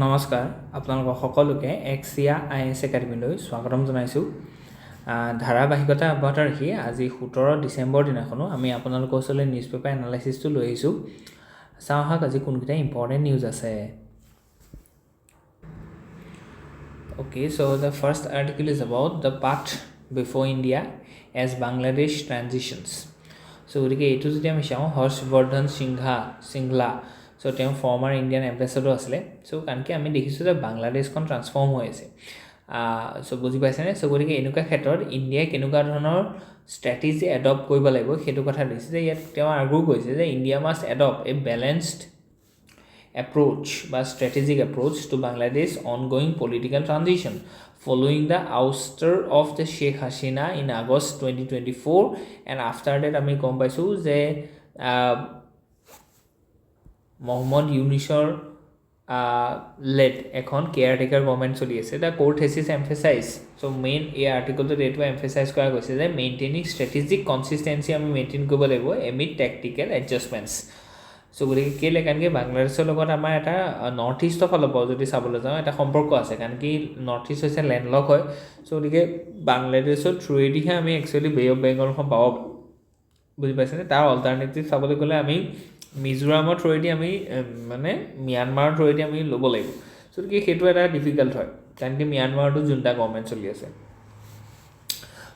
নমস্কাৰ আপোনালোক সকলোকে Axia IAS Academy লৈ স্বাগতম জনাইছোঁ ধাৰাবাহিকতা অব্যাহত ৰাখি আজি 17 ডিসেম্বৰ দিনাখনো আমি আপোনালোকৰ ওচৰলৈ নিউজ পেপাৰ এনালাইসিসটো লৈ আহিছোঁ চাওঁ হাক আজি কোনকেইটা ইম্পৰ্টেন্ট নিউজ আছে Okay, so the first article is about the path before India as Bangladesh transitions. So, এইটো যদি আমি চাওঁ হৰ্ষবৰ্ধন সিংঘলা so তেওঁ former Indian ambassador আছিলে so কানকি আমি দেখিছোঁ যে বাংলাদেশখন ট্ৰান্সফৰ্ম হৈ আছে so বুজি পাইছেনে so গতিকে এনেকুৱা ক্ষেত্ৰত ইণ্ডিয়াই কেনেকুৱা ধৰণৰ ষ্ট্ৰেটেজি এডপ্ট কৰিব লাগিব সেইটো কথা দিছে যে ইয়াত তেওঁ আৰ্গু কৰিছে যে ইণ্ডিয়া মাষ্ট এডপ্ট এ বেলেন্সড approach বা strategic approach to Bangladesh ongoing political transition following the ouster of the Sheikh Hasina in August 2024 and after that আমি গম পাইছো যে Mohammad Yunusor led এখন caretaker government চলি আছে the court has emphasized so main এই article to date emphasize কৰা গৈছে যে maintaining strategic consistency আমি maintain কৰিব লাগিব amid tactical adjustments so গৰিকে কেলে কানকে বাংলাদেশৰ লগত আমাৰ এটা নৰ্থ ইষ্টৰ ফালৰ পৰা যদি চাবলৈ যাওঁ এটা সম্পৰ্ক আছে কাৰণ কি নৰ্থ ইষ্ট হৈছে ল্যান্ডলক হয় so গৰিকে বাংলাদেশৰ থ্ৰুৱেদিহে আমি একচুয়ালি বে অফ বেংগলখন পাব বুজি পাইছেনে তাৰ অল্টাৰনেটিভ চাবলৈ গ'লে আমি মিজোৰামৰ থ্ৰুৱেদি আমি মানে মিয়ানমাৰৰ থ্ৰুৱেদি আমি ল'ব লাগিব so গৰিকে হেতু এটা ডিফিকাল্ট হয় কাৰণ কি মিয়ানমাৰটো জুনটা গভৰ্ণমেণ্ট চলি আছে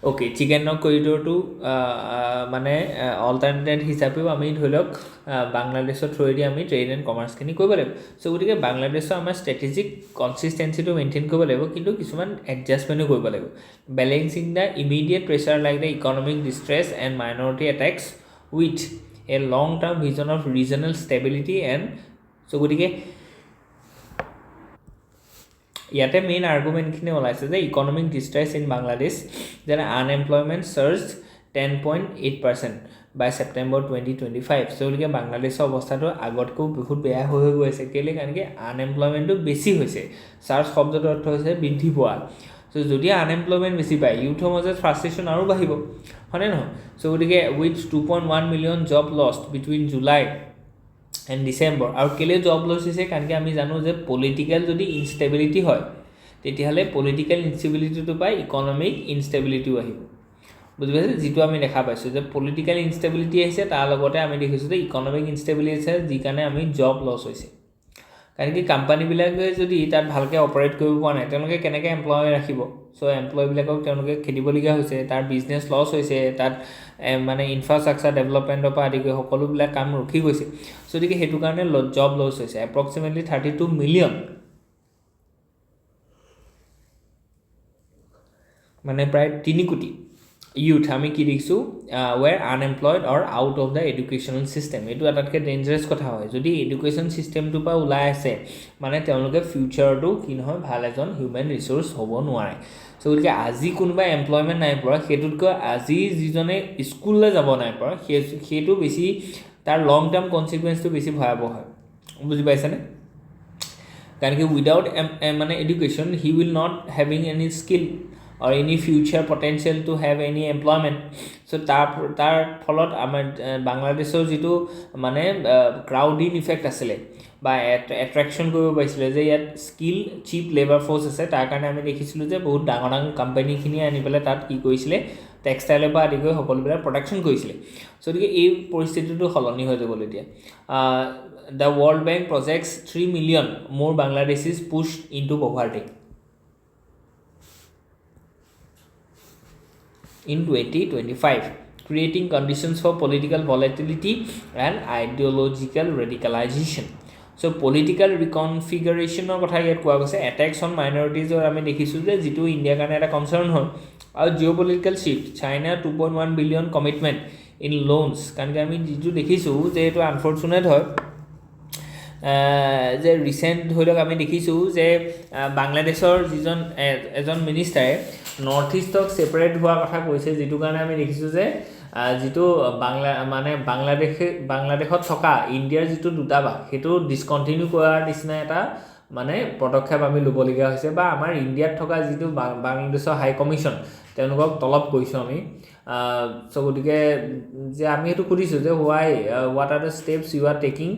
Okay, chicken no corridor to মানে alternate হিচাপেও আমি ধৰিলক বাংলাদেশৰ থ্ৰুৱেদি আমি ট্ৰেড এণ্ড কমাৰ্চ খিনি কৰিব লাগিব সো গতিকে বাংলাদেশৰ আমাৰ ষ্ট্ৰেটেজিক কনসিস্টেন্সি টো মেইনটেইন কৰিব লাগিব কিন্তু কিছুমান এডজাষ্টমেন্ট কৰিব লাগিব balancing the immediate pressure like the economic distress and minority attacks with a long term vision of regional stability and so গতিকে ইয়াতে মেইন আৰ্গুমেন্ট খিনি ওলাইছে যে ইকোনমিক ডিস্ট্ৰেছ ইন বাংলাদেশ যেনে আনএমপ্লয়মেন্ট সাৰ্জড 10.8% by September 2025 so গতিকে বাংলাদেশৰ অৱস্থাটো আগতকৈ বহুত বেয়া হৈ গৈছে কেলে কাৰণ কি আনএমপ্লয়মেন্টটো বেছি হৈছে সাৰ্জ শব্দটোৰ অৰ্থ হৈছে বৃদ্ধি পোৱা so যদি আনএমপ্লয়মেন্ট বেছি পায় ইউথৰ মাজত ফ্ৰাষ্ট্ৰেচন আৰু বাঢ়িব হয়নে নহয় so গতিকে with 2.1 million job lost between July and December আৰু কেলে জব লছ হৈছে কাৰণ কি আমি জানো যে পলিটিক্যাল যদি ইনষ্টেবিলিটি হয় তেতিয়াহলে পলিটিক্যাল ইনষ্টেবিলিটিটো পাই ইকোনমিক ইনষ্টেবিলিটিও আহিব বুজি পাইছে যেটো আমি দেখা পাইছো যে পলিটিক্যাল ইনষ্টেবিলিটি আহিছে তাৰ লগতে আমি দেখিছো যে ইকোনমিক ইনষ্টেবিলিটি আছে যি কাৰণে আমি জব লছ হৈছে কাৰণ কি কোম্পানী বিলাকে যদি তাত ভালকে অপাৰেট কৰিব পৰা নাই তেওঁলোকে কেনেকৈ এমপ্লয় ৰাখিব সো এমপ্লয় বিলাকক তেওঁলোকে খেদিবলগীয়া হৈছে তাৰ বিজনেস লছ হৈছে তাত মানে ইনফ্ৰাষ্ট্ৰাকচাৰ ডেভেলপমেন্টৰ পৰা আদি কৰি সকলো বিলাক কাম ৰখি গৈছে সো দিকে হেতু কাৰণে জব লছ হৈছে approximately 32 মিলিয়ন মানে প্ৰায় 3 কোটি youth আমি কি দেখিছো were unemployed or out of the educational system এটো আটাতকে ডেঞ্জারাস কথা হয় যদি এডুকেশন সিস্টেমটো পা ওলাই আছে মানে তেওঁলোকে ফিউচাৰটো কি নহয় ভাল এজন হিউম্যান ৰিসোৰ্স হ'ব নোৱাৰে সো গতিকে আজি কোনবা এমপ্লয়মেন্ট নাই পৰা হেতুতকৈ আজি যিজনে স্কুললৈ যাব নাই পৰা হেতু বেছি তাৰ লং টাৰ্ম কনসিকুৱেন্সটো বেছি ভয়াবহ হয় বুজি পাইছানে কাৰণ কি উইদাউট মানে education he will not having any skill or any future potential to have any employment so tar ফলত আমাৰ বাংলাদেশৰ যেটো মানে ক্ৰাউডিং ইফেক্ট আছিল বা অ্যাট্ৰাকশন কৰিব পাইছিলে যে ইয়াত স্কিল চিপ লেবাৰ ফোৰ্স আছে তাৰ কাৰণে আমি দেখিছিলো যে বহুত ডাঙৰ ডাঙৰ কোম্পানী খিনি আনি পেলে তাত কি কৰিছিলে টেক্সটাইলৰ পৰা আদি কৰি সকলোবিলাক প্ৰডাকশন কৰিছিলে সো গতিকে এই পৰিস্থিতিটো হলনি হৈ যাব এতিয়া the World Bank projects 3 million more Bangladeshis pushed into poverty in 2025 creating conditions for political volatility and ideological radicalization so political reconfiguration or কথা ইয়াত কোৱা গৈছে attacks on minorities or আমি দেখিছো যে যেটো ইন্ডিয়া কাৰণে এটা কনসাৰ্ন হয় আৰু geopolitical shift China 2.1 billion commitment in loans কাৰণ আমি যেটো দেখিছো যে এটো আনফৰচুনেট হয় যে ৰিসেন্ট হইলক আমি দেখিছো যে বাংলাদেশৰ যিজন এজন মিনিষ্টাৰে নৰ্থ ইষ্টক সেপাৰেট হোৱা কথা কৈছে যেটো কাৰণে আমি দেখিছো যে যেটো মানে বাংলাদেশত থকা ইণ্ডিয়াৰ যেটো দুটাবাস হেতু ডিসকন্টিনিউ কৰাৰ নিচিনা এটা মানে পদক্ষেপ আমি ল'বলগীয়া হৈছে বা আমাৰ ইণ্ডিয়াত থকা যিটো বাংলাদেশৰ হাই কমিশ্যন তেওঁলোকক তলব কৰিছোঁ আমি চ' গতিকে যে আমি সেইটো সুধিছোঁ যে what are the steps you are taking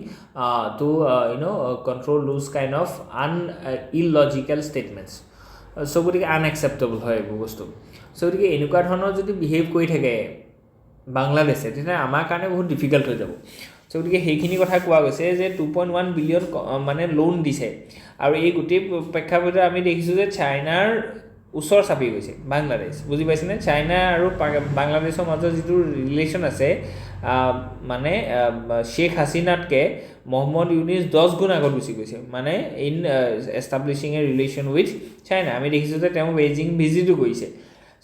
to control those kind of illogical statements so' গতিকে আনএকচেপ্টেবল হয় এইবোৰ বস্তু চ' গতিকে এনেকুৱা ধৰণৰ যদি বিহেভ কৰি থাকে বাংলাদেশে তেতিয়া আমাৰ কাৰণে বহুত ডিফিকাল্ট হৈ যাব চ' গতিকে সেইখিনি কথা কোৱা গৈছে যে 2.1 বিলিয়ন মানে লোন দিছে আৰু এই গোটেই প্ৰেক্ষাপটত আমি দেখিছোঁ যে চাইনাৰ ওচৰ চাপি গৈছে বাংলাদেশ বুজি পাইছেনে চাইনা আৰু বাংলাদেশৰ মাজত যিটো ৰিলেশ্যন আছে মানে শেখ হাছিনাতকৈ মহম্মদ ইউনিছ 10 গুণ আগত গুচি গৈছে মানে in establishing a relation with China আমি দেখিছোঁ যে তেওঁ বেইজিং ভিজিটো কৰিছে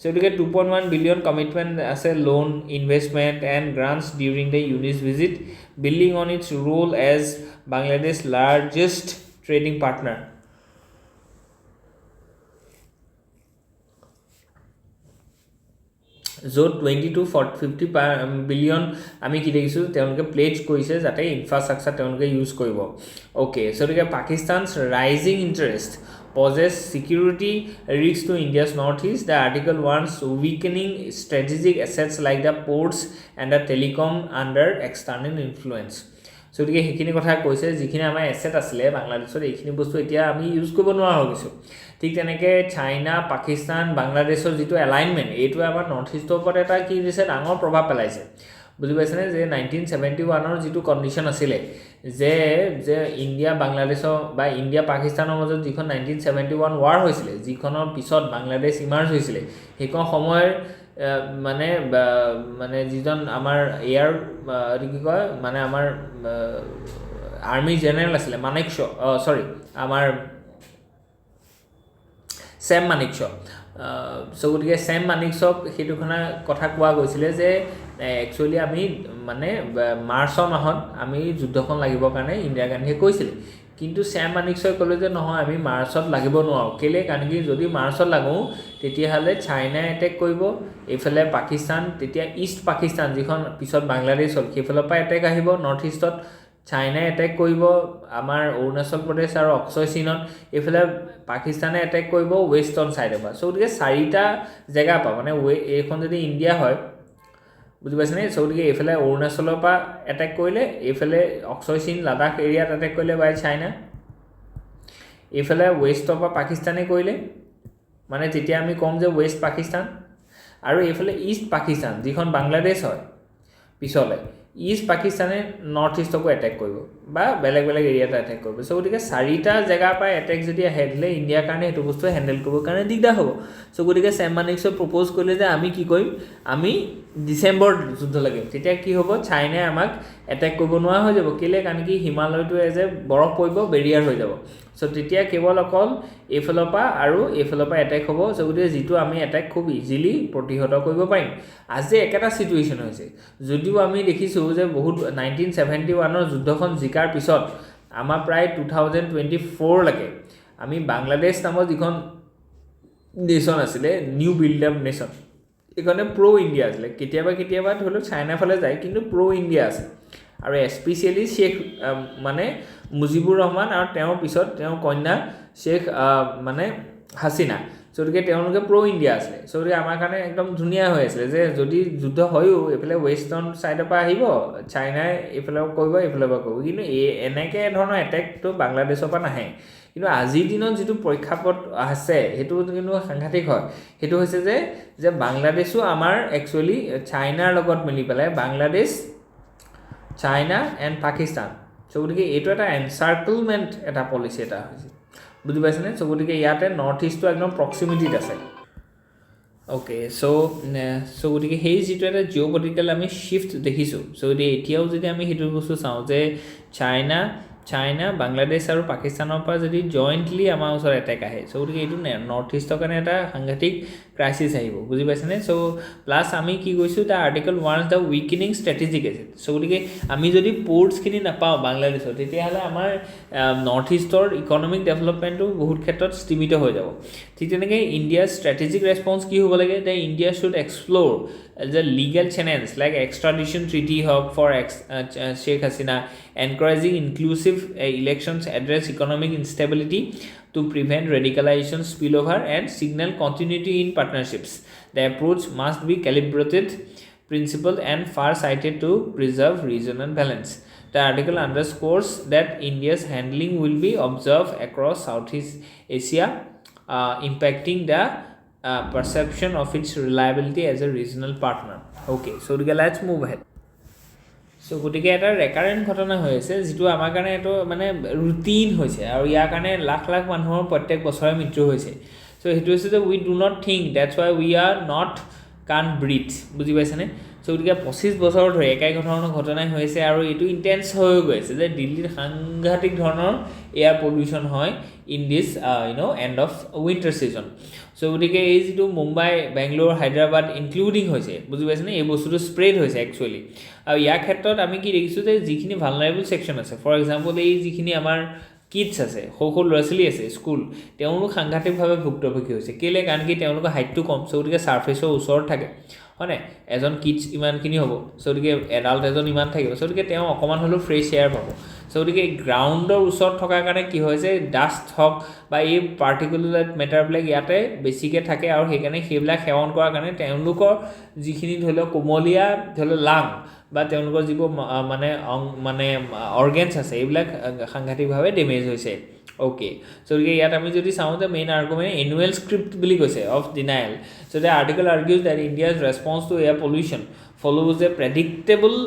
So, we get 2.1 billion commitment as a loan, investment and grants during the UNIS visit, building on its role as Bangladesh's largest trading partner. So, 20 to 50 billion আমি কি দেখিছোঁ তেওঁলোকে plays কৰিছে যাতে ইনফ্ৰাষ্ট্ৰাকচাৰ তেওঁলোকে ইউজ কৰিব okay so গতিকে Pakistan's rising interest poses security risks to India's northeast. The article warns weakening strategic assets like the ports and the telecom under external influence. So গতিকে সেইখিনি কথা কৈছে যিখিনি আমাৰ এছেট আছিলে বাংলাদেশৰ এইখিনি বস্তু এতিয়া আমি ইউজ কৰিব নোৱাৰা হৈ গৈছোঁ ঠিক তেনেকৈ চাইনা পাকিস্তান বাংলাদেশৰ যিটো এলাইনমেণ্ট এইটোৱে আমাৰ নৰ্থ ইষ্টৰ ওপৰত এটা কি দিছে ডাঙৰ প্ৰভাৱ পেলাইছে বুজি পাইছেনে যে 1971ৰ যিটো কণ্ডিশ্যন আছিলে যে ইণ্ডিয়া বাংলাদেশৰ বা ইণ্ডিয়া পাকিস্তানৰ মাজত যিখন 1971 ৱাৰ হৈছিলে যিখনৰ পিছত বাংলাদেশ ইমাৰ্জ হৈছিলে সেইখন সময়ৰ মানে যিজন আমাৰ এয়াৰ কি কয় মানে আমাৰ আৰ্মি জেনেৰেল আছিলে মানেকশ্ব আমাৰ ছেম মানেকশ্ব চ' গতিকে ছেম মানেকশ্বক সেইটোখনৰ কথা কোৱা গৈছিলে যে একচুৱেলি আমি মানে মাৰ্চৰ মাহত আমি যুদ্ধখন লাগিবৰ কাৰণে ইন্দিৰা গান্ধীয়ে কৈছিলে কিন্তু ছেম মানেকশ্বই ক'লে যে নহয় আমি মাৰ্চত লাগিব নোৱাৰোঁ কেলে কাৰণ কি যদি মাৰ্চত লাগোঁ তেতিয়াহ'লে চাইনাই এটেক কৰিব এইফালে পাকিস্তান তেতিয়া ইষ্ট পাকিস্তান যিখন পিছত বাংলাদেশ হ'ল সেইফালৰ পৰা এটেক আহিব নৰ্থ ইষ্টত চাইনাই এটেক কৰিব আমাৰ অৰুণাচল প্ৰদেশ আৰু অক্ষয় চীনত এইফালে পাকিস্তানে এটেক কৰিব ৱেষ্টৰ্ণ ছাইডৰ পৰা চ' গতিকে চাৰিটা জেগা পৰা মানে এইখন যদি ইণ্ডিয়া হয় বুজি পাইছেনে চ' গতিকে এইফালে অৰুণাচলৰ পৰা এটেক কৰিলে এইফালে অক্ষয় চীন লাডাখ এৰিয়াত এটেক কৰিলে বাই চাইনা এইফালে ৱেষ্টৰ পৰা পাকিস্তানে কৰিলে মানে তেতিয়া আমি ক'ম যে ৱেষ্ট পাকিস্তান আৰু এইফালে ইষ্ট পাকিস্তান যিখন বাংলাদেশ হয় পিছলৈ ইষ্ট পাকিস্তানে নৰ্থ ইষ্টকো এটেক কৰিব বা বেলেগ বেলেগ এৰিয়াত এটেক কৰিব চ' গতিকে চাৰিটা জেগাৰ পৰা এটেক যদি আহে দিলে ইণ্ডিয়াৰ কাৰণে সেইটো বস্তু হেণ্ডেল কৰিবৰ কাৰণে দিগদাৰ হ'ব চ' গতিকে ছেম মানেকশ্বই প্ৰপ'জ কৰিলে যে আমি কি কৰিম আমি ডিচেম্বৰত যুদ্ধ লাগিম তেতিয়া কি হ'ব চাইনাই আমাক এটেক কৰিব নোৱাৰা হৈ যাব কেলে কাৰণ কি হিমালয়টো এজ এ বৰফ পৰিব বেৰিয়াৰ হৈ যাব চ' তেতিয়া কেৱল অকল এইফালৰ পৰা আৰু এইফালৰ পৰা এটেক হ'ব চ' গতিকে যিটো আমি এটেক খুব ইজিলি প্ৰতিহত কৰিব পাৰিম আজি একেটা ছিটুৱেশ্যন হৈছে যদিও আমি দেখিছোঁ যে বহুত 1971ৰ যুদ্ধখন জিকাৰ পিছত আমাৰ প্ৰায় 2024লৈকে আমি বাংলাদেশ নামৰ যিখন নেশ্যন আছিলে নিউ বিল্ড আপ নেশ্যন এইখনে প্ৰ' ইণ্ডিয়া আছিলে কেতিয়াবা ধৰি লওক চাইনাৰ ফালে যায় কিন্তু প্ৰ' ইণ্ডিয়া আছে আৰু এস্পেচিয়েলি শেখ মানে মুজিবুৰ ৰহমান আৰু তেওঁৰ পিছত তেওঁৰ কন্যা শেখ মানে হাছিনা চ' গতিকে তেওঁলোকে প্ৰ' ইণ্ডিয়া আছিলে চ' গতিকে আমাৰ কাৰণে একদম ধুনীয়া হৈ আছিলে যে যদি যুদ্ধ হয়ো এইফালে ৱেষ্টাৰ্ণ ছাইডৰ পৰা আহিব চাইনাই এইফালৰ কৰিব এইফালৰ পৰা কৰিব কিন্তু এনেকৈ ধৰণৰ এটেকটো বাংলাদেশৰ পৰা নাহে কিন্তু আজিৰ দিনত যিটো প্ৰেক্ষাপট আছে সেইটো কিন্তু সাংঘাতিক হয় সেইটো হৈছে যে বাংলাদেশো আমাৰ একচুৱেলি চাইনাৰ লগত মিলি পেলাই বাংলাদেশ চাইনা এণ্ড পাকিস্তান চ' গতিকে এইটো এটা এনচাৰ্কলমেণ্ট এটা পলিচি এটা হৈছে বুজি পাইছেনে চ' গতিকে ইয়াতে নৰ্থ ইষ্টটো একদম প্ৰক্সিমিটিত আছে অ'কে চ' গতিকে সেই যিটো এটা জিঅ' পলিটিকেল আমি শ্বিফ্ট দেখিছোঁ চ' গতিকে এতিয়াও যদি আমি সেইটো বস্তু চাওঁ যে চাইনা বাংলাদেশ আৰু পাকিস্তানৰ পৰা যদি জইণ্টলি আমাৰ ওচৰত এটেক আহে চ' গতিকে এইটো নৰ্থ ইষ্টৰ কাৰণে এটা সাংঘাতিক ক্ৰাইচিছ আহিব বুজি পাইছেনে চ' প্লাছ আমি কি কৈছোঁ the article warns the weakening strategic asset so' গতিকে আমি যদি পৰ্টছখিনি নাপাওঁ বাংলাদেশত তেতিয়াহ'লে আমাৰ নৰ্থ ইষ্টৰ ইকনমিক ডেভেলপমেণ্টটো বহুত ক্ষেত্ৰত স্থিমিত হৈ যাব ঠিক তেনেকৈ ইণ্ডিয়াৰ ষ্ট্ৰেটেজিক ৰেছপন্স কি হ'ব লাগে যে India should explore the legal channels like extradition treaty hub for Sheikh Hasina, encouraging inclusive inclusive elections address economic instability to prevent radicalization spillover and signal continuity in partnerships. The approach must be calibrated, principled and far-sighted to preserve regional balance. The article underscores that India's handling will be observed across Southeast Asia, impacting the perception of its reliability as a regional partner. Okay, so let's move ahead. So গতিকে এটা ৰেকাৰেণ্ট ঘটনা হৈ আছে যেটো আমাৰ কাৰণে এটো মানে ৰুটিন হৈছে আৰু ইয়াৰ কাৰণে লাখ লাখ মানুহৰ প্ৰত্যেক বছৰে মৃত্যু হৈছে সো হেতু হৈছে যে we do not think, that's why we are not can't breathe, বুজি পাইছানে সো গতিকে 25 বছৰ ধৰি একাই ঘটনা হৈছে আৰু এটো ইন্টেন্স হৈ গৈছে যে দিল্লীৰ সাংঘাতিক ধৰণৰ এয়াৰ পলিউশন হয় in this end of winter season. So গতিকে এই যেটো মুম্বাই বেংগলোৰ হায়দৰাবাদ ইনক্লুডিং হৈছে বুজি পাইছানে এই বস্তুটো স্প্ৰেড হৈছে একচুয়ালি আৰু ইয়াৰ ক্ষেত্ৰত আমি কি দেখিছো যে যিখিনি ভালনাৰেবল সেকশন আছে ফৰ এক্সাম্পল এই যিখিনি আমাৰ কিডস আছে সৰু ল'ৰা-ছোৱালী আছে স্কুল তেওঁলোক সাংঘাতিকভাৱে ভুক্তভোগী হৈছে কেলে কাৰণ কি তেওঁলোকৰ হাইটটো কম সো গতিকে সাৰফেসৰ ওচৰত থাকে হয়নে এজন কিডস ইমানখিনি হ'ব সো গতিকে এডাল্ট এজন ইমান থাকিব সো গতিকে তেওঁ অকমান হলো ফ্ৰেশ এয়াৰ পাব সো গতিকে গ্ৰাউণ্ডৰ ওচৰত থকাৰ কাৰণে কি হয় যে ডাষ্ট হক বা এই পাৰ্টিকুলাৰ মেটাৰবিলাক ইয়াতে বেছিকে থাকে আৰু সেইকাৰণে সেইবিলাক সেৱন কৰাৰ কাৰণে তেওঁলোকৰ যিখিনি ধৰিল কোমলীয়া ধৰিল লাং বা তেওঁলোকৰ যিবোৰ মানে অৰ্গানছ আছে এইবিলাক সাংঘাতিকভাৱে ডেমেজ হৈছে Okay, so ইয়াত আমি যদি চাওঁ the main argument annual script বুলি কৈছে of denial. So the article argues that India's response to air pollution follows a predictable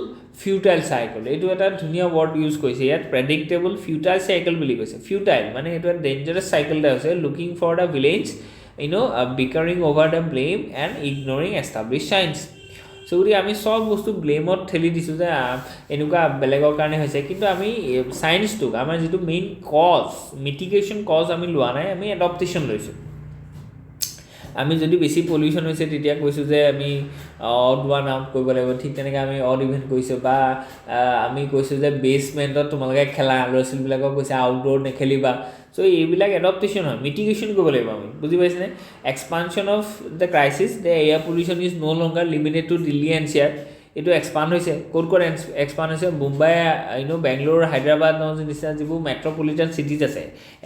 futile cycle. এইটো এটা ধুনীয়া word use কৰিছে ইয়াত predictable futile cycle বুলি কৈছে futile মানে এটা dangerous cycle এটা হৈছে looking for the villains bickering over the blame and ignoring established science. So আমি সব বস্তু ব্লেমত ঠেলি দিছো যে এনেকুৱা বেলেগৰ কাৰণে হৈছে কিন্তু আমি সায়েন্সটো আমাৰ যেটো মেইন কজ মিটিগেশন কজ আমি লোৱা নাই আমি এডাপ্টেশন লৈছো আমি যদি বেছি পলিউশন হৈছে তেতিয়া কৈছো যে আমি অড ওয়ান আউট কৰিব লাগিব ঠিক তেনেকৈ আমি অড ইভেন্ট কৰিছো বা আমি কৈছো যে বেসমেন্টত তোমালোকে খেলা ল'ৰা-ছোৱালী বিলাকক কৈছে আউটডোৰ নেখেলিবা so এইবিলাক এডাপ্টেশন হয় মিটিগেশন কৰিব লাগিব আমি বুজি পাইছনে expansion of the crisis the air pollution is no longer limited to Delhi NCR এটো এক্সপান্ড হৈছে কোড এক্সপান্ড হৈছে মুম্বাই বেংগলোৰ হায়দৰাবাদ নিচিনা যিবোৰ মেট্ৰপলিটান সিটিজ আছে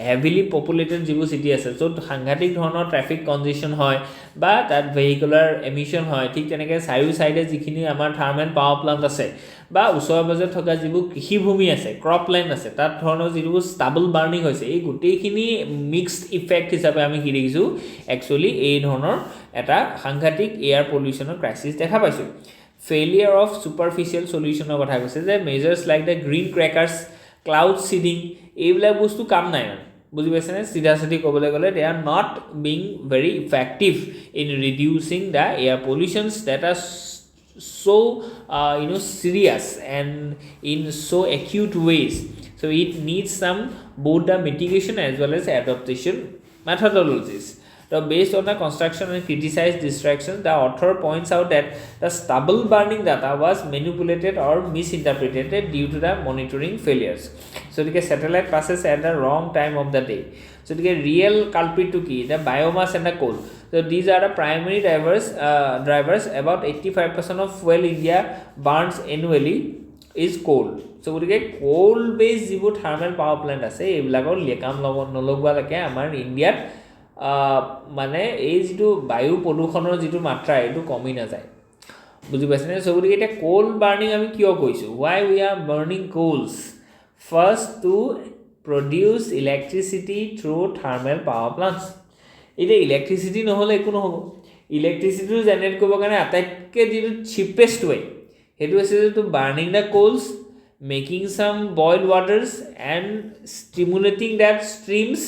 হেভিলি পপুলেটেড যিবোৰ সিটি আছে য'ত সাংঘাতিক ধৰণৰ ট্ৰাফিক কনজেশন হয় বা তাত ভেহিকুলাৰ এমিশন হয় ঠিক তেনেকৈ চাৰিও সাইডে যিখিনি আমাৰ থাৰ্মেল পাৱাৰ প্লান্ট আছে বা ওচৰে-পাজৰে থকা যিবোৰ কৃষি ভূমি আছে ক্ৰপ ল্যান্ড আছে তাত ধৰণৰ যিবোৰ ষ্টাবল বাৰ্নিং হৈছে এই গোটেইখিনি মিক্সড ইফেক্ট হিচাপে আমি কি দেখিছো একচুয়ালি এই ধৰণৰ এটা সাংঘাতিক এয়াৰ পলিউশনৰ ক্ৰাইসিস দেখা পাইছো failure of superficial solution of কথা কৈছে যে measures like the green crackers cloud seeding এইবিলাক বস্তু কাম নাই মানে বুজি পাইছানে সিধাসিধি ক'বলৈ গ'লে they are not being very effective in reducing the air pollutions that are so serious and in so acute ways so it needs some both the mitigation as well as adaptation methodologies. So based on the construction and criticized distractions, the author points out that the stubble burning data was manipulated or misinterpreted due to the monitoring failures. So the satellite passes at the wrong time of the day. So the real culprit to key the biomass and the coal. So these are the primary drivers. About 85% of fuel India burns annually is coal. So the coal based যিবোৰ thermal power plant আছে এইবিলাকৰ লেকাম নলগোৱালৈকে আমাৰ ইণ্ডিয়াত মানে এই যেটো বায়ু প্ৰদূষণৰ যেটো মাত্ৰা এটো কমি না যায় বুজি পাইছনে সো গতিকে এটা কোল বাৰ্নিং আমি কিয় কৈছো why we are burning coals first to produce electricity through thermal power plants এটা ইলেক্ট্ৰিসিটি নহলে একো নহব ইলেক্ট্ৰিসিটি জেনাৰেট কৰিব কাৰণে আটাইতকৈ যেটো চিপেষ্ট ওয়ে হেতু আছে to burning the coals making some boiled waters and stimulating that streams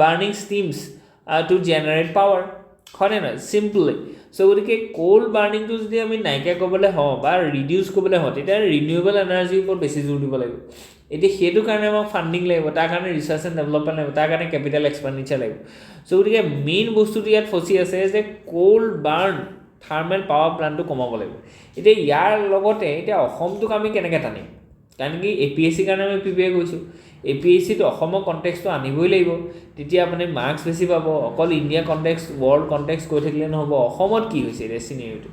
burning steams to generate power হয় না simply so গতিকে coal burning to যদি আমি নাইকা কবলে হ বা ৰিডিউস কবলে হ তেতিয়া ৰিনিউৱেবল এনাৰ্জি ওপৰত বেছি জোৰ দিব লাগিব এটি হেতু কাৰণে আমাক ফান্ডিং লাগিব তাৰ কাৰণে ৰিসাৰ্চ এণ্ড ডেভেলপমেন্ট লাগিব তাৰ কাৰণে ক্যাপিটাল এক্সপেন্ডিচাৰ লাগিব so গতিকে মেইন বস্তুটো ইয়াত ফসি আছে যে coal burn thermal power plant to কমাব লাগিব এতিয়া ইয়াৰ লগতে এতিয়া অসমটোক আমি কেনেকৈ টানিম কাৰণ কি APSC কাৰণে আমি প্ৰিপেয়াৰ কৰিছো APSC তো অসমৰ কনটেক্সটো আনিবই লাগিব তেতিয়া আপুনি মাৰ্কস বেছি পাব অকল ইন্ডিয়া কনটেক্সট ওয়াৰ্ল্ড কনটেক্সট কৈ থাকিলে নহব অসমত কি হৈছে ৰেচিনিউটো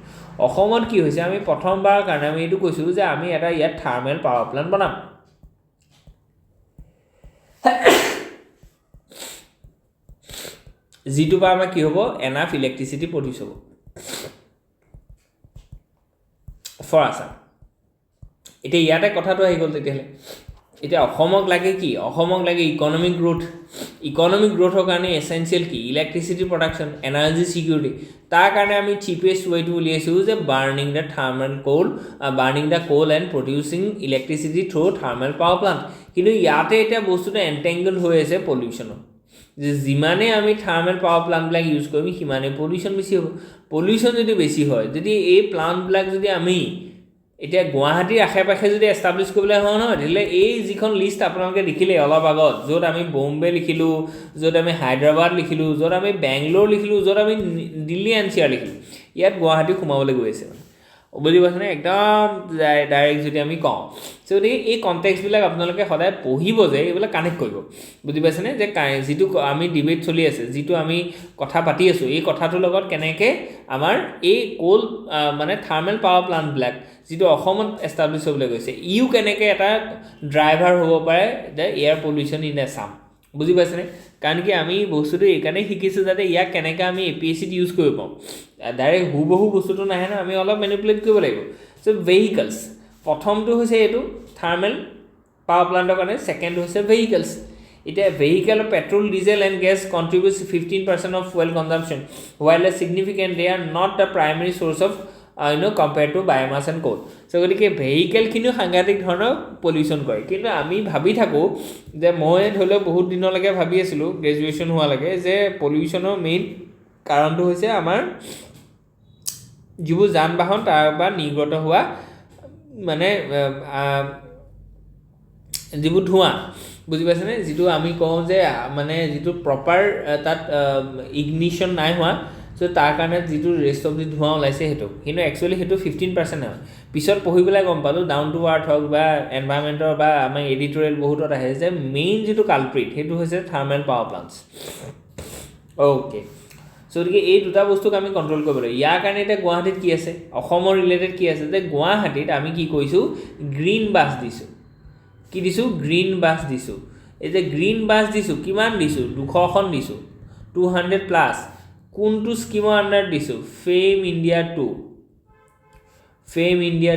অসমত কি হৈছে আমি প্ৰথমবাৰ কাৰণে আমি এটো কৈছো যে আমি এটা ইয়াত থাৰ্মেল পাৱাৰ প্লান্ট বনাম যিটো পৰা আমাৰ কি হ'ব এনাফ ইলেক্ট্ৰিচিটি প্ৰডিউচ হ'ব ফৰ আছাম এতিয়া ইয়াতে কথাটো আহি গ'ল তেতিয়াহ'লে এতিয়া অসমক লাগে কি অসমক লাগে ইকনমিক গ্ৰোথৰ কাৰণে এছেঞ্চিয়েল কি ইলেক্ট্ৰিচিটি প্ৰডাকশ্যন এনাৰ্জি ছিকিউৰিটি তাৰ কাৰণে আমি চিপেষ্ট ৱেটো উলিয়াইছোঁ যে burning the coal and producing electricity through thermal power plant কিন্তু ইয়াতে এতিয়া বস্তুটো এণ্টেংগল হৈ আছে পলিউশ্যনত যে যিমানে আমি থাৰ্মেল পাৱাৰ প্লাণ্টবিলাক ইউজ কৰিম সিমানে পলিউশ্যন বেছি হ'ব পলিউশ্যন যদি বেছি হয় যদি এই প্লাণ্টবিলাক যদি আমি এতিয়া গুৱাহাটীৰ আশে পাশে যদি এষ্টাব্লিছ কৰিবলৈ হয় নহয় তেতিয়াহ'লে এই যিখন লিষ্ট আপোনালোকে দেখিলে অলপ আগত য'ত আমি বম্বে লিখিলোঁ য'ত আমি হায়দৰাবাদ লিখিলোঁ য'ত আমি বেংগলোৰ লিখিলোঁ য'ত আমি দিল্লী এনচিআৰ লিখিলোঁ ইয়াত গুৱাহাটী সোমাবলৈ গৈ আছে বুজি পাইছেনে একদম ডাইৰেক্ট যদি আমি কওঁ গতিকে এই কণ্টেক্সবিলাক আপোনালোকে সদায় পঢ়িব যে এইবিলাক কানেক্ট কৰিব বুজি পাইছেনে যে যিটো আমি ডিবেট চলি আছে যিটো আমি কথা পাতি আছোঁ এই কথাটোৰ লগত কেনেকৈ আমাৰ এই কোল মানে থাৰ্মেল পাৱাৰ প্লাণ্টবিলাক যিটো অসমত এষ্টাব্লিছ হ'বলৈ গৈছে ইও কেনেকৈ এটা ড্ৰাইভাৰ হ'ব পাৰে the air pollution in Assam বুজি পাইছেনে কাৰণ কি আমি বস্তুটো এইকাৰণেই শিকিছোঁ যাতে ইয়াক কেনেকৈ আমি APSCত ইউজ কৰিব পাৰোঁ ডাইৰেক্ট হুবহু বস্তুটো নাহে ন আমি অলপ মেনিপুলেট কৰিব লাগিব চ' ভেহিকলছ প্ৰথমটো হৈছে এইটো থাৰ্মেল পাৱাৰ প্লাণ্টৰ কাৰণে ছেকেণ্ড হৈছে ভেহিকলছ এতিয়া vehicle petrol diesel and gas contributes 15% of fuel consumption while a significant they are not the primary source of compared to biomass and coal so গতিকে ভেহিকেলখিনিও সাংঘাতিক ধৰণৰ পলিউশ্যন কৰে কিন্তু আমি ভাবি থাকোঁ যে মই ধৰি লওক বহুত দিনলৈকে ভাবি আছিলোঁ গ্ৰেজুৱেশ্যন হোৱালৈকে যে পলিউশ্যনৰ মেইন কাৰণটো হৈছে আমাৰ যিবোৰ যান বাহন তাৰ পৰা নিৰ্গত হোৱা মানে যিবোৰ ধোঁৱা বুজি পাইছেনে যিটো আমি কওঁ যে মানে যিটো প্ৰপাৰ তাত ইগনিশ্যন নাই হোৱা চ' তাৰ কাৰণে যিটো ৰেষ্ট অফ দি ধোঁৱা ওলাইছে সেইটো কিন্তু একচুৱেলি সেইটো 15% হয় পিছত পঢ়ি পেলাই গম পালোঁ ডাউন টু আৰ্থ হওক বা এনভাইৰমেণ্টৰ বা আমাৰ এডিটৰিয়েল বহুতত আহে যে মেইন যিটো কালপ্ৰিট সেইটো হৈছে thermal power plants okay so' গতিকে এই দুটা বস্তুক আমি কণ্ট্ৰল কৰিব লাগিব ইয়াৰ কাৰণে এতিয়া গুৱাহাটীত কি আছে অসমৰ ৰিলেটেড কি আছে যে গুৱাহাটীত আমি কি কৰিছোঁ গ্ৰীণ বাছ দিছোঁ কি দিছোঁ গ্ৰীণ বাছ দিছোঁ এই যে গ্ৰীণ বাছ দিছোঁ কিমান দিছোঁ 200খন দিছোঁ 200+ কোনটো স্কিমৰ আণ্ডাৰ দিছোঁ ফেম ইণ্ডিয়া 2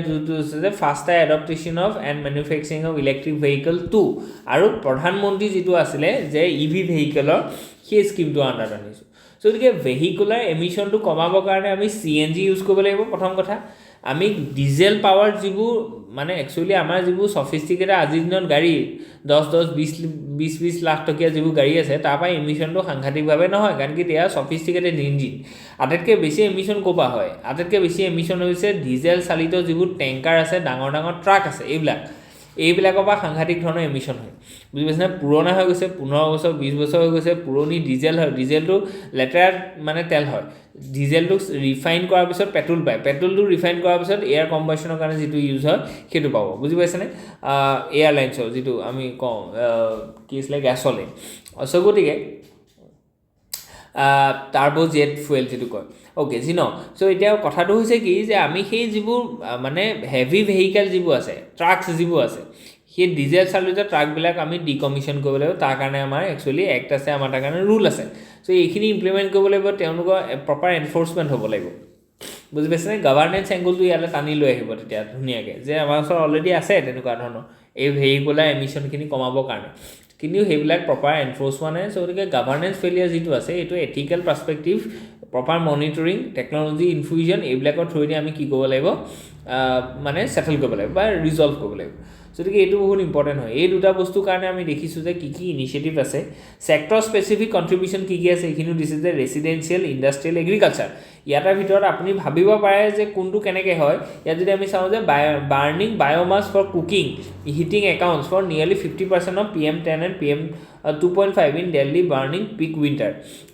যোনটো হৈছে যে faster adoption of and manufacturing of electric vehicle 2 আৰু প্ৰধানমন্ত্ৰী যিটো আছিলে যে EV ভেহিকলৰ সেই স্কিমটো আণ্ডাৰত আনিছোঁ চ' গতিকে ভেহিকুলাৰ এমিশ্যনটো কমাবৰ কাৰণে আমি CNG ইউজ কৰিব লাগিব প্ৰথম কথা আমি ডিজেল পাৱাৰ যিবোৰ মানে একচুৱেলি আমাৰ যিবোৰ ছফিষ্টিকেটেড আজিৰ দিনত গাড়ী 10-20 লাখ টকীয়া যিবোৰ গাড়ী আছে তাৰ পৰা এমিশ্যনটো সাংঘাতিকভাৱে নহয় কাৰণ কি এয়া ছফিষ্টিকেটেড ইঞ্জিন আটাইতকৈ বেছি এমিশ্যন ক'ৰ পৰা হয় আটাইতকৈ বেছি এমিশ্যন হৈছে ডিজেল চালিত যিবোৰ টেংকাৰ আছে ডাঙৰ ট্ৰাক আছে এইবিলাকৰ পৰা সাংঘাতিক ধৰণৰ এমিশ্যন হয় বুজি পাইছেনে পুৰণা হৈ গৈছে 15 বছৰ 20 বছৰ হৈ গৈছে পুৰণি ডিজেল হয় ডিজেলটো লেতেৰা মানে তেল হয় ডিজেলটোক ৰিফাইন কৰাৰ পিছত পেট্ৰল পায় পেট্ৰলটো ৰিফাইন কৰাৰ পিছত এয়াৰ কম্বাশ্যনৰ কাৰণে যিটো ইউজ হয় সেইটো পাব বুজি পাইছেনে এয়াৰলাইন্সৰ যিটো আমি কওঁ কি আছিলে গেছলে চ' গতিকে টাৰ্বো জেট ফুৱেল যিটো কয় অ'কে যি ন চ' এতিয়া কথাটো হৈছে কি যে আমি সেই যিবোৰ মানে হেভি ভেহিকেল যিবোৰ আছে ট্ৰাকছ যিবোৰ আছে সেই ডিজেল চালিত ট্ৰাকবিলাক আমি ডিকমিশ্যন কৰিব লাগিব তাৰ কাৰণে আমাৰ একচুৱেলি এক্ট আছে আমাৰ তাৰ কাৰণে ৰুল আছে চ' এইখিনি ইমপ্লিমেণ্ট কৰিব লাগিব তেওঁলোকৰ প্ৰপাৰ এনফৰ্চমেণ্ট হ'ব লাগিব বুজি পাইছেনে গভাৰ্নেন্স এংগলটো ইয়ালৈ টানি লৈ আহিব তেতিয়া ধুনীয়াকৈ যে আমাৰ ওচৰত অলৰেডি আছে তেনেকুৱা ধৰণৰ এই ভেহিকুলাৰ এমিশ্যনখিনি কমাবৰ কাৰণে কিন্তু সেইবিলাক প্ৰপাৰ এনফৰ্চ হোৱা নাই চ' গতিকে গভাৰ্নেন্স ফেইলিয়াৰ যিটো আছে এইটো ethical perspective proper monitoring technology infusion এইবিলাকৰ থ্ৰুৱেদি আমি কি কৰিব লাগিব মানে ছেটেল কৰিব লাগিব বা ৰিজল্ভ কৰিব লাগিব গতিকে এইটো বহুত ইম্পৰ্টেণ্ট হয় এই দুটা বস্তুৰ কাৰণে আমি দেখিছোঁ যে কি ইনিচিয়েটিভ আছে ছেক্টৰ স্পেচিফিক কণ্ট্ৰিবিউশ্যন কি আছে এইখিনিও দিছে যে ৰেচিডেঞ্চিয়েল ইণ্ডাষ্ট্ৰিয়েল এগ্ৰিকালচাৰ ইয়াৰ ভিতৰত আপুনি ভাবিব পাৰে যে কোনটো কেনেকৈ হয় ইয়াত যদি আমি চাওঁ যে burning biomass for cooking heating accounts for nearly 50% of PM10 and PM2.5 in Delhi burning peak winter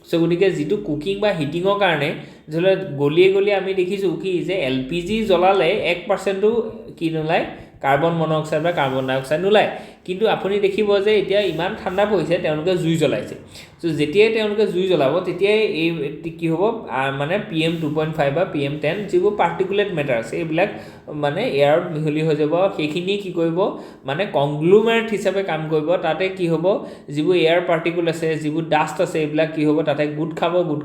so' গতিকে যিটো কুকিং বা হিটিঙৰ কাৰণে ধৰি লওক গলিয়ে আমি দেখিছোঁ কি যে LPG জ্বলালে 1%ও কি নোলায় কাৰ্বন মন'ক্সাইড বা কাৰ্বন ডাই অক্সাইড নোলায় কিন্তু আপুনি দেখিব যে এতিয়া ইমান ঠাণ্ডা পৰিছে তেওঁলোকে জুই জ্বলাইছে সো যেতিয়াই তেওঁলোকে জুই জ্বলাব তেতিয়াই এই কি হ'ব মানে PM 2.5 বা PM 10 যিবোৰ পাৰ্টিকুলেট মেটাৰ আছে এইবিলাক মানে এয়াৰত মিহলি হৈ যাব সেইখিনি কি কৰিব মানে কংগ্লোমেৰেট হিচাপে কাম কৰিব তাতে কি হ'ব যিবোৰ এয়াৰ পাৰ্টিকুল আছে যিবোৰ ডাষ্ট আছে এইবিলাক কি হ'ব তাতে গোট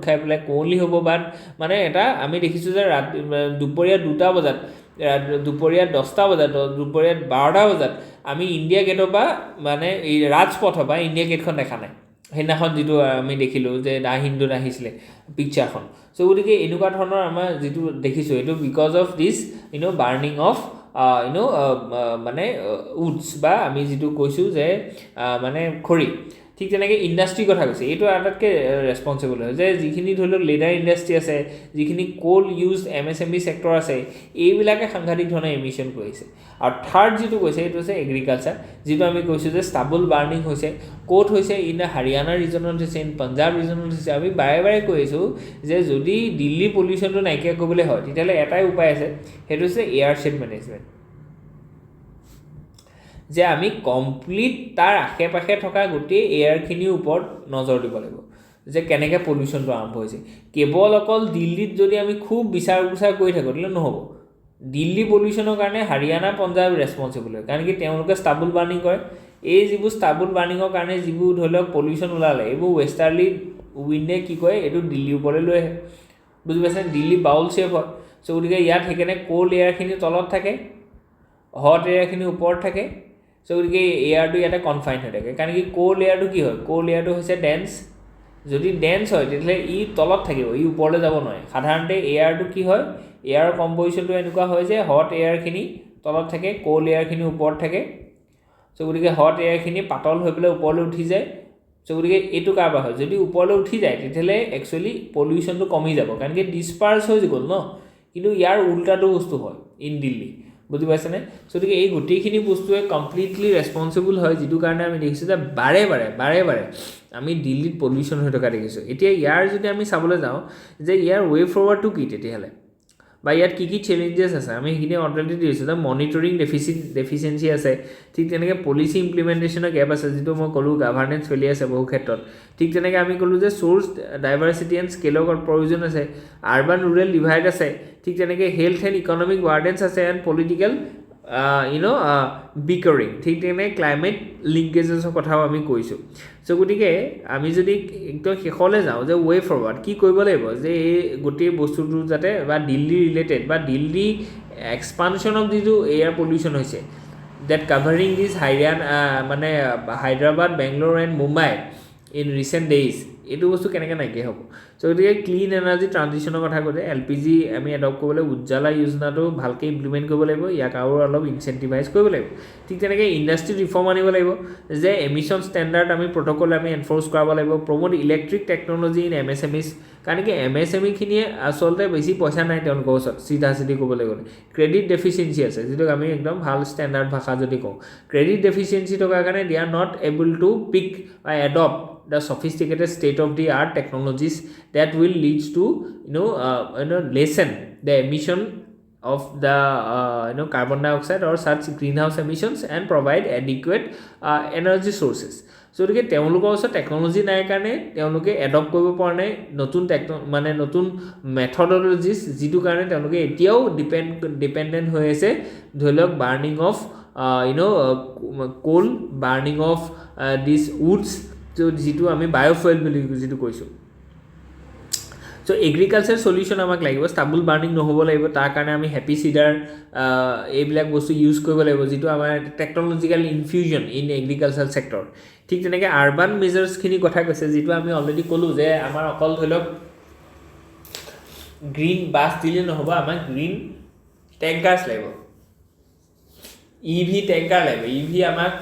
খাই পেলাই কুঁৱলী হ'ব বা মানে এটা আমি দেখিছোঁ যে দুপৰীয়া 2টা বজাত দুপৰীয়া 10টা বজাত দুপৰীয়া 12টা বজাত আমি ইণ্ডিয়া গেটৰ পৰা মানে এই ৰাজপথৰ পৰা ইণ্ডিয়া গেটখন দেখা নাই সেইদিনাখন যিটো আমি দেখিলোঁ যে দা হিন্দুত আহিছিলে পিকচাৰখন চ' গতিকে এনেকুৱা ধৰণৰ আমাৰ যিটো দেখিছোঁ এইটো because of this burning of মানে উডছ বা আমি যিটো কৈছোঁ যে মানে খৰি ঠিক তেনেকৈ ইণ্ডাষ্ট্ৰিৰ কথা কৈছে এইটো আটাইতকৈ ৰেছপনচিবল হয় যে যিখিনি ধৰি লওক লেডাৰ ইণ্ডাষ্ট্ৰি আছে যিখিনি কোল ইউজ MSME ছেক্টৰ আছে এইবিলাকে সাংঘাতিক ধৰণে এমিশ্যন কৰিছে আৰু থাৰ্ড যিটো কৈছে এইটো হৈছে এগ্ৰিকালচাৰ যিটো আমি কৈছোঁ যে ষ্টাবল বাৰ্ণিং হৈছে ক'ত হৈছে ইন হাৰিয়ানা ৰিজনত হৈছে ইন পাঞ্জাৱ ৰিজনত হৈছে আমি বাৰে বাৰে কৈ আছোঁ যে যদি দিল্লী পলিউশ্যনটো নাইকিয়া কৰিবলৈ হয় তেতিয়াহ'লে এটাই উপায় আছে সেইটো হৈছে এয়াৰ শ্বেড মেনেজমেণ্ট যে আমি কমপ্লিট তাৰ আশে পাশে থকা গোটেই এয়াৰখিনিৰ ওপৰত নজৰ দিব লাগিব যে কেনেকৈ পলিউশ্যনটো আৰম্ভ হৈছে কেৱল অকল দিল্লীত যদি আমি খুব বিচাৰ কৰি থাকোঁ তেতিয়াহ'লে নহ'ব দিল্লী পলিউশ্যনৰ কাৰণে হাৰিয়ানা পঞ্জাৱ ৰেছপনচিবল হয় কাৰণ কি তেওঁলোকে ষ্টাবল বাৰ্ণিং কৰে এই যিবোৰ ষ্টাবল বাৰ্ণিঙৰ কাৰণে যিবোৰ ধৰি লওক পলিউশ্যন ওলালে এইবোৰ ৱেষ্টাৰ্লি উইণ্ডে কি কয় এইটো দিল্লীৰ ওপৰলৈ লৈ আহে বুজি পাইছে দিল্লী বাউল শ্বেপ হয় চ' গতিকে ইয়াত সেইকাৰণে ক'ল্ড এয়াৰখিনি তলত থাকে হট এয়াৰখিনি ওপৰত থাকে চ' গতিকে এয়াৰটো ইয়াতে কনফাইন হৈ থাকে কাৰণ কি ক'ল্ড এয়াৰটো কি হয় ক'ল্ড এয়াৰটো হৈছে ডেন্স যদি ডেন্স হয় তেতিয়াহ'লে ই তলত থাকিব ই ওপৰলৈ যাব নোৱাৰে সাধাৰণতে এয়াৰটো কি হয় এয়াৰৰ কম্পজিশ্যনটো এনেকুৱা হয় যে হট এয়াৰখিনি তলত থাকে ক'ল্ড এয়াৰখিনি ওপৰত থাকে চ' গতিকে হট এয়াৰখিনি পাতল হৈ পেলাই ওপৰলৈ উঠি যায় চ' গতিকে এইটো কাৰবাৰ হয় যদি ওপৰলৈ উঠি যায় তেতিয়াহ'লে একচুৱেলি পলিউশ্যনটো কমি যাব কাৰণ কি ডিছপাৰ্চ হৈ গ'ল ন কিন্তু ইয়াৰ উল্টাটো বস্তু হয় ইন দিল্লী বুজি পাইছেনে গতিকে এই গোটেইখিনি বস্তুৱে কমপ্লিটলি ৰেছপনচিবল হয় যিটো কাৰণে আমি দেখিছোঁ যে বাৰে বাৰে আমি দিল্লীত পলিউশ্যন হৈ থকা দেখিছোঁ এতিয়া ইয়াৰ যদি আমি চাবলৈ যাওঁ যে ইয়াৰ ৱে ফৰৱাৰ্ডটো কি তেতিয়াহ'লে বা ইয়াত কি চেলেঞ্জেছ আছে আমি সেইখিনি অলৰেডি দিছোঁ যে মনিটৰিং ডেফিচিয়েঞ্চি আছে ঠিক তেনেকৈ পলিচি ইমপ্লিমেণ্টেশ্যনৰ গেপ আছে যিটো মই ক'লোঁ গাভাৰ্নেন্স ফেলি আছে বহু ক্ষেত্ৰত ঠিক তেনেকৈ আমি ক'লোঁ যে চ'ৰ্চ ডাইভাৰ্চিটি এণ্ড স্কেলৰ প্ৰয়োজন আছে আৰ্বান ৰুৰেল ডিভাইড আছে ঠিক তেনেকৈ হেল্থ এণ্ড ইকনমিক ৱাৰ্ডেন্স আছে এণ্ড পলিটিকেল বিকাৰিং ঠিক তেনেকৈ ক্লাইমেট লিংকেজেছৰ কথাও আমি কৈছোঁ চ' গতিকে আমি যদি একদম শেষলৈ যাওঁ যে ৱে ফৰৱাৰ্ড কি কৰিব লাগিব যে এই গোটেই বস্তুটো যাতে বা দিল্লী ৰিলেটেড বা দিল্লী এক্সপানশ্যন অফ যিটো এয়াৰ পলিউশ্যন হৈছে ডেট কাভাৰিং দিছ মানে Hyderabad Bangalore and Mumbai in recent days এইটো বস্তু কেনেকৈ নাইকিয়া হ'ব চ' গতিকে ক্লিন এনাৰ্জি ট্ৰানজিশ্যনৰ কথা কৈছে LPG আমি এডপ্ট কৰিব লাগিব উজ্জ্বলা যোজনাটো ভালকৈ ইমপ্লিমেণ্ট কৰিব লাগিব ইয়াক আৰু অলপ ইনচেণ্টিভাইজ কৰিব লাগিব ঠিক তেনেকৈ ইণ্ডাষ্ট্ৰিত ৰিফৰ্ম আনিব লাগিব যে এমিশ্যন ষ্টেণ্ডাৰ্ড আমি প্ৰট'কল আমি এনফৰ্চ কৰাব লাগিব promote electric technology in MSMEs কাৰণ কি MSMEখিনিয়ে আচলতে বেছি পইচা নাই তেওঁলোকৰ ওচৰত চিধি ক'বলৈ গ'লে ক্ৰেডিট ডেফিচিয়েঞ্চি আছে যিটোক আমি একদম ভাল ষ্টেণ্ডাৰ্ড ভাষা যদি কওঁ ক্ৰেডিট ডেফিচিয়েঞ্চি থকাৰ কাৰণে দে are not able to pick বা adopt the sophisticated state-of-the-art technologies that will lead to lessen the emission of the carbon dioxide or such greenhouse emissions and provide adequate energy sources. So গতিকে তেওঁলোকৰ ওচৰত technology নাই কাৰণে তেওঁলোকে adopt কৰিব পৰা নাই নতুন নতুন মেথডলজিছ যিটো কাৰণে তেওঁলোকে এতিয়াও ডিপেণ্ডেণ্ট হৈ আছে ধৰি লওক burning of coal burning of this woods যিটো আমি বায়'ফুৱেল বুলি যিটো কৈছোঁ চ' এগ্ৰিকালচাৰ চলিউশ্যন আমাক লাগিব ষ্টাবল বাৰ্ণিং নহ'ব লাগিব তাৰ কাৰণে আমি হেপী চিডাৰ এইবিলাক বস্তু ইউজ কৰিব লাগিব যিটো আমাৰ technological infusion in agriculture sector ঠিক তেনেকৈ আৰ্বান মেজাৰ্ছখিনি কথা কৈছে যিটো আমি অলৰেডি ক'লোঁ যে আমাৰ অকল ধৰি লওক গ্ৰীণ বাছ দিলে নহ'ব আমাক গ্ৰীণ টেংকাৰ্ছ লাগিব EV টেংকাৰ লাগিব EV আমাক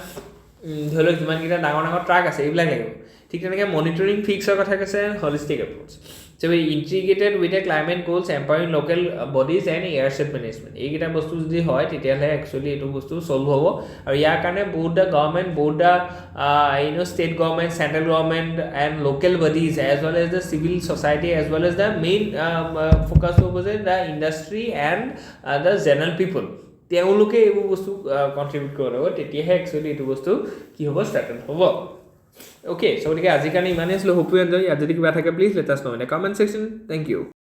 ধৰি লওক যিমানকেইটা ডাঙৰ ট্ৰাক আছে এইবিলাক লাগিব ঠিক তেনেকৈ মনিটৰিং ফিক্সৰ কথা কৈছে holistic approach so' integrated with a climate goals empowering local bodies and air shed management এইকেইটা বস্তু যদি হয় তেতিয়াহ'লে একচুৱেলি এইটো বস্তু চল্ভ হ'ব আৰু ইয়াৰ কাৰণে বহুত দ্য গভৰ্ণমেণ্ট বহুত the state government central government and local bodies as well as the civil society as well as the main focus হ'ব যে the industry and the general people তেওঁলোকে এইবোৰ বস্তু কণ্ট্ৰিবিউট কৰিব লাগিব তেতিয়াহে একচুৱেলি এইটো বস্তু কি হ'ব ষ্টাৰ্টেড হ'ব অ'কে চ' গতিকে আজিৰ কাৰণে ইমানেই আছিলোঁ, হোপ ইউ এনজয়। ইয়াত যদি কিবা থাকে please let us know' in the comment section. Thank U.